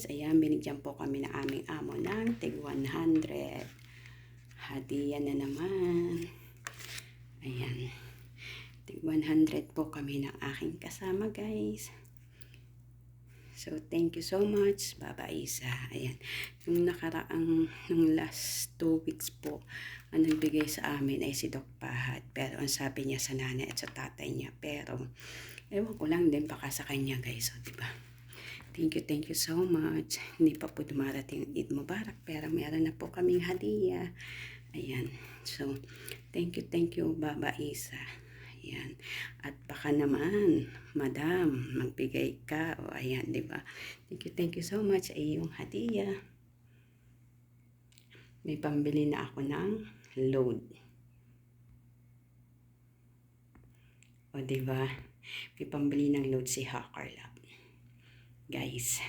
Ayan, binigyan po kami ng aming amo ng tig 100. Hadiah na naman. Ayan. Tig 100 po kami ng aking kasama, guys. So, thank you so much, Baba Isa. Ayan. Nung last 2 weeks po, ang nagbigay sa amin ay si Doc Pahat. Pero ang sabi niya sa nanay at sa tatay niya. Pero, ewan ko lang din baka sa kanya, guys. So, diba? Thank you so much. Hindi pa po dumarating Eid Mubarak, pero meron na po kaming hadiah. Ayan. So, thank you, Baba Isa. Ayan. At baka naman, Madam, magbigay ka. O, ayan, di ba? Thank you so much ay yung hadiah. May pambili na ako ng load. O, di ba? May pambili ng load si Hacker Lab. Guys.